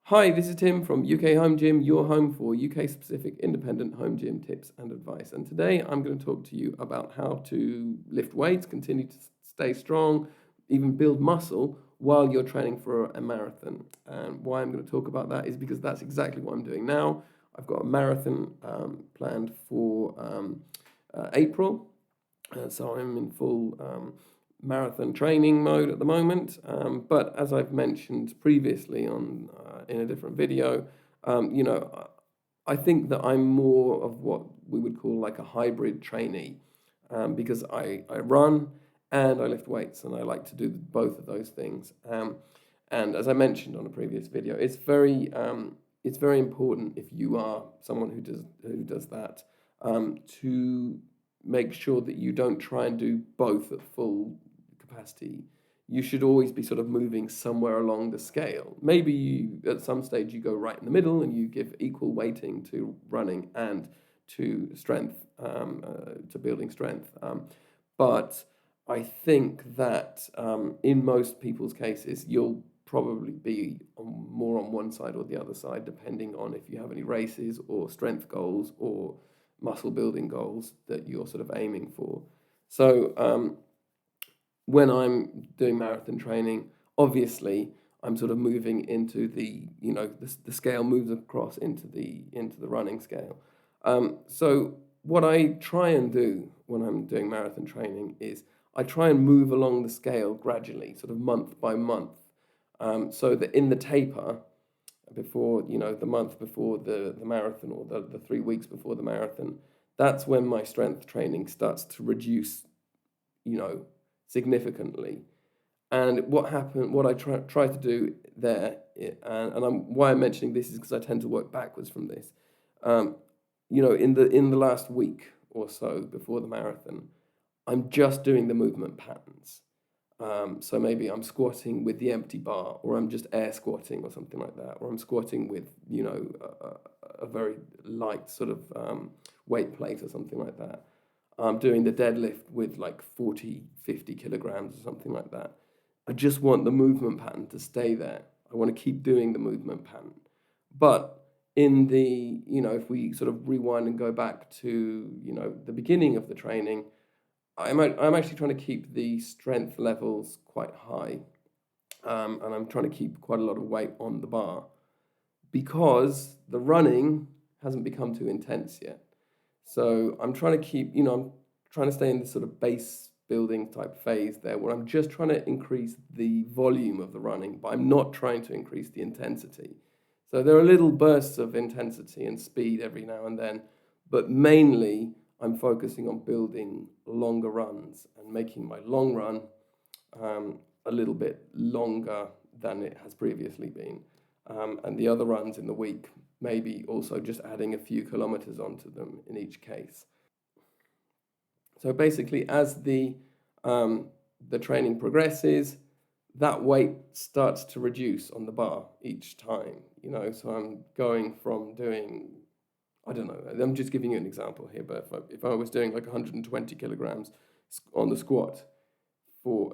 Hi, this is Tim from UK Home Gym, your home for UK-specific independent home gym tips and advice. And today I'm going to talk to you about how to lift weights, continue to stay strong, even build muscle while you're training for a marathon. And why I'm going to talk about that is because that's exactly what I'm doing now. I've got a marathon planned for April, so I'm in full marathon training mode at the moment. But as I've mentioned previously on in a different video, I think that I'm more of what we would call like a hybrid trainee, because I run and I lift weights, and I like to do both of those things. And as I mentioned on a previous video, it's very important if you are someone who does that, to make sure that you don't try and do both at full capacity. You should always be sort of moving somewhere along the scale. Maybe at some stage you go right in the middle and you give equal weighting to running and to strength, to building strength. But I think that in most people's cases, you'll probably be more on one side or the other side, depending on if you have any races or strength goals or muscle building goals that you're sort of aiming for. So when I'm doing marathon training, obviously I'm sort of moving into the scale moves across into the running scale. So what I try and do when I'm doing marathon training is I try and move along the scale gradually, sort of month by month, so that in the taper, before the month before the marathon, or the 3 weeks before the marathon, that's when my strength training starts to reduce, significantly. And what I try to do there, why I'm mentioning this is because I tend to work backwards from this. In the last week or so before the marathon, I'm just doing the movement patterns. So maybe I'm squatting with the empty bar, or I'm just air squatting or something like that, or I'm squatting with a very light sort of weight plate or something like that. I'm doing the deadlift with like 40, 50 kilograms or something like that. I just want the movement pattern to stay there. I want to keep doing the movement pattern. But if we sort of rewind and go back to, the beginning of the training, I'm actually trying to keep the strength levels quite high. And I'm trying to keep quite a lot of weight on the bar because the running hasn't become too intense yet. So I'm trying to keep, I'm trying to stay in this sort of base building type phase there, where I'm just trying to increase the volume of the running, but I'm not trying to increase the intensity. So there are little bursts of intensity and speed every now and then, but mainly I'm focusing on building longer runs and making my long run a little bit longer than it has previously been. And the other runs in the week, maybe also just adding a few kilometers onto them in each case. So basically, as the training progresses, that weight starts to reduce on the bar each time. So I'm going from doing, I don't know, I'm just giving you an example here, but if I was doing like 120 kilograms on the squat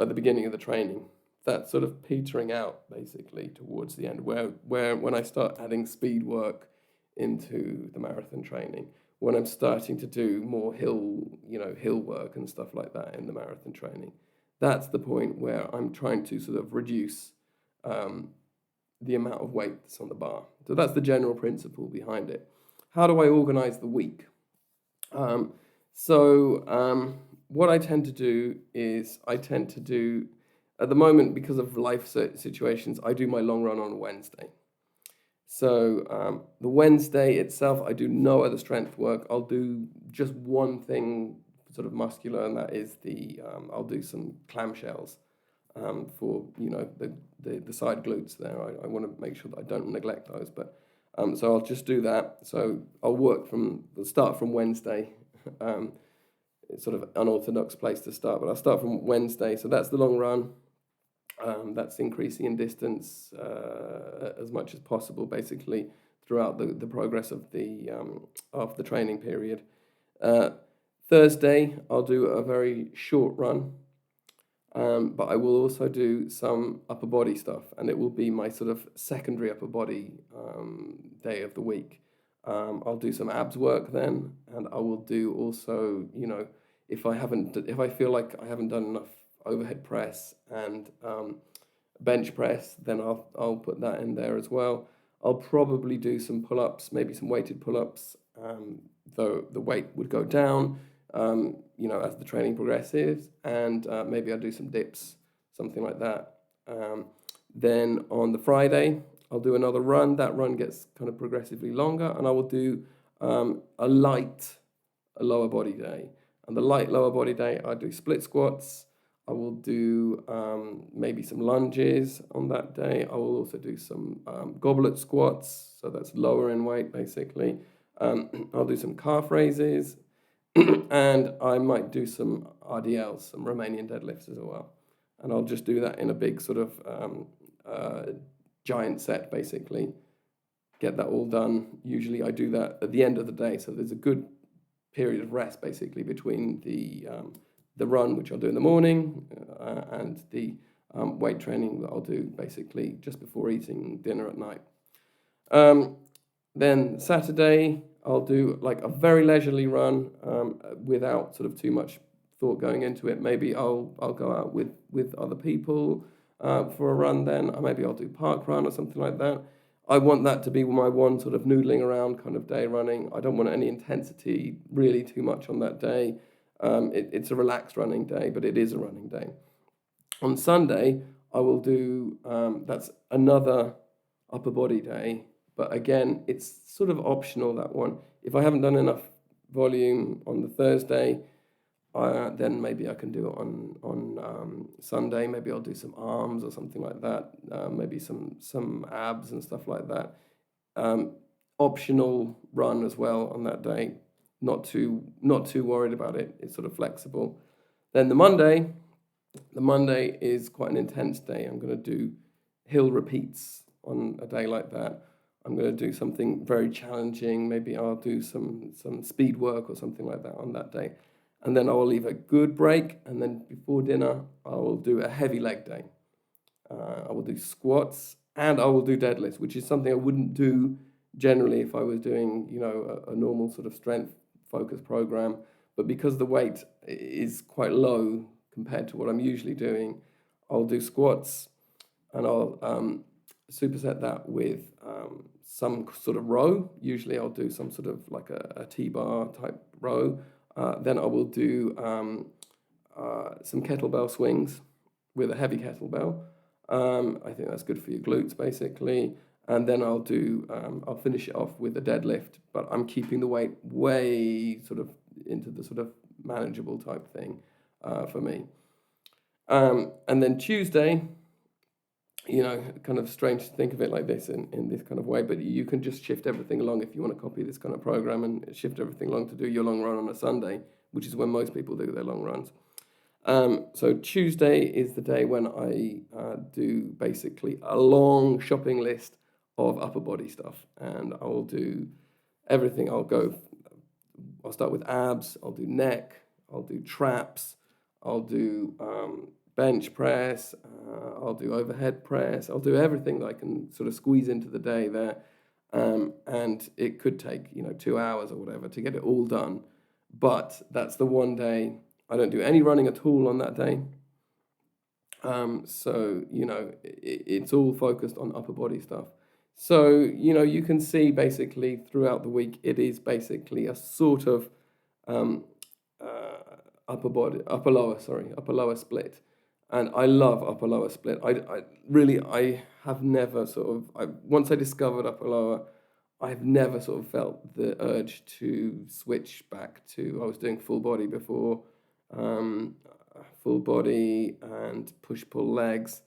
at the beginning of the training, that's sort of petering out basically towards the end, where when I start adding speed work into the marathon training, when I'm starting to do more hill work and stuff like that in the marathon training, that's the point where I'm trying to sort of reduce the amount of weight that's on the bar. So that's the general principle behind it. How do I organize the week? What I tend to do is at the moment, because of life situations, I do my long run on a Wednesday. So the Wednesday itself, I do no other strength work. I'll do just one thing sort of muscular, and that is I'll do some clamshells for the side glutes there. I want to make sure that I don't neglect those, but so I'll just do that. So I'll start from Wednesday. It's sort of unorthodox place to start, but I'll start from Wednesday. So that's the long run. That's increasing in distance as much as possible, basically throughout the progress of the training period. Thursday, I'll do a very short run, But I will also do some upper body stuff, and it will be my sort of secondary upper body day of the week. I'll do some abs work then, and I will do also, if I feel like I haven't done enough overhead press and bench press, then I'll put that in there as well. I'll probably do some pull-ups, maybe some weighted pull-ups, though the weight would go down, as the training progresses, and maybe I'll do some dips, something like that. Then on the Friday, I'll do another run. That run gets kind of progressively longer, and I will do a lower body day. And the light lower body day, I do split squats. I will do maybe some lunges on that day. I will also do some goblet squats, so that's lower in weight basically. I'll do some calf raises, and I might do some RDLs, some Romanian deadlifts as well. And I'll just do that in a big sort of giant set basically. Get that all done. Usually I do that at the end of the day, so there's a good period of rest basically between the run, which I'll do in the morning, and the weight training that I'll do basically just before eating dinner at night. Then Saturday, I'll do like a very leisurely run without sort of too much thought going into it. Maybe I'll go out with other people for a run then, or maybe I'll do park run or something like that. I want that to be my one sort of noodling around kind of day running. I don't want any intensity really too much on that day. It's a relaxed running day, but it is a running day. On Sunday, I will do, that's another upper body day, but again, it's sort of optional, that one. If I haven't done enough volume on the Thursday, then maybe I can do it on Sunday. Maybe I'll do some arms or something like that, maybe some abs and stuff like that. Optional run as well on that day. Not too worried about it. It's sort of flexible. Then the Monday is quite an intense day. I'm going to do hill repeats on a day like that. I'm going to do something very challenging. Maybe I'll do some speed work or something like that on that day. And then I will leave a good break. And then before dinner, I will do a heavy leg day. I will do squats and I will do deadlifts, which is something I wouldn't do generally if I was doing, a normal sort of strength focused program. But because the weight is quite low compared to what I'm usually doing, I'll do squats and I'll superset that with some sort of row. Usually I'll do some sort of like a T-bar type row. Then I will do some kettlebell swings with a heavy kettlebell. I think that's good for your glutes basically. And then I'll finish it off with a deadlift, but I'm keeping the weight way sort of into the sort of manageable type thing for me. And then Tuesday, kind of strange to think of it like this in this kind of way, but you can just shift everything along if you want to copy this kind of program and shift everything along to do your long run on a Sunday, which is when most people do their long runs. So Tuesday is the day when I do basically a long shopping list of upper body stuff, and I will do everything. I'll start with abs, I'll do neck, I'll do traps, I'll do bench press, I'll do overhead press, I'll do everything that I can sort of squeeze into the day there. And it could take, 2 hours or whatever to get it all done. But that's the one day I don't do any running at all on that day. So, it's all focused on upper body stuff. So, you can see basically throughout the week, it is basically a sort of upper lower split. And I love upper lower split. I have never once I discovered upper lower, I've never sort of felt the urge to switch back to, I was doing full body before, full body and push-pull legs.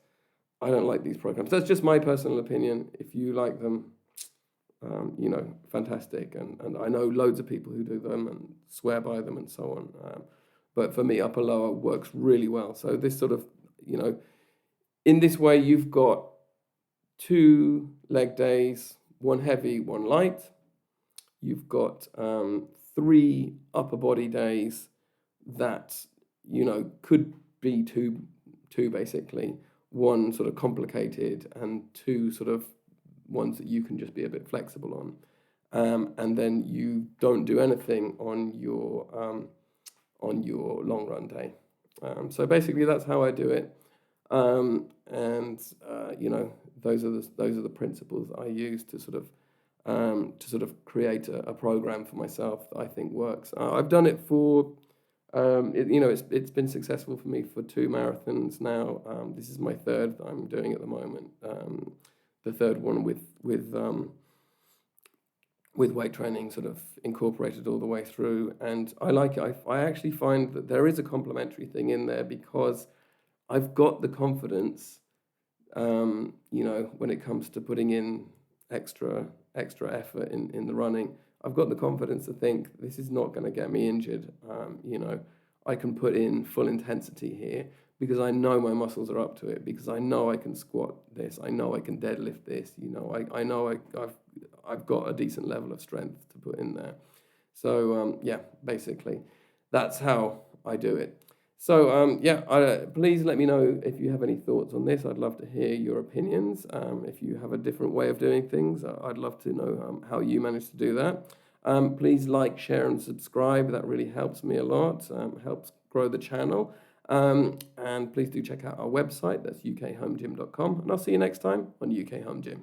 I don't like these programs. That's just my personal opinion. If you like them, fantastic. And I know loads of people who do them and swear by them and so on. But for me, upper lower works really well. So this sort of, in this way, you've got 2 leg days, 1 heavy, 1 light. You've got 3 upper body days that, could be two two basically. One sort of complicated, and two sort of ones that you can just be a bit flexible on. And then you don't do anything on your long run day. So basically, that's how I do it. And you know, those are the principles I use to sort of create a program for myself that I think works. I've done it for you know, it's been successful for me for 2 marathons now. This is my third that I'm doing at the moment. The third one with weight training sort of incorporated all the way through, and I like it. I actually find that there is a complementary thing in there because I've got the confidence, you know, when it comes to putting in extra effort in the running. I've got the confidence to think this is not going to get me injured. You know, I can put in full intensity here because I know my muscles are up to it, because I know I can squat this, I know I can deadlift this, you know, I know I've got a decent level of strength to put in there. So yeah, basically, that's how I do it. So yeah, please let me know if you have any thoughts on this. I'd love to hear your opinions. If you have a different way of doing things, I'd love to know how you managed to do that. Please like, share, and subscribe. That really helps me a lot, helps grow the channel. And please do check out our website. That's ukhomegym.com. And I'll see you next time on UK Home Gym.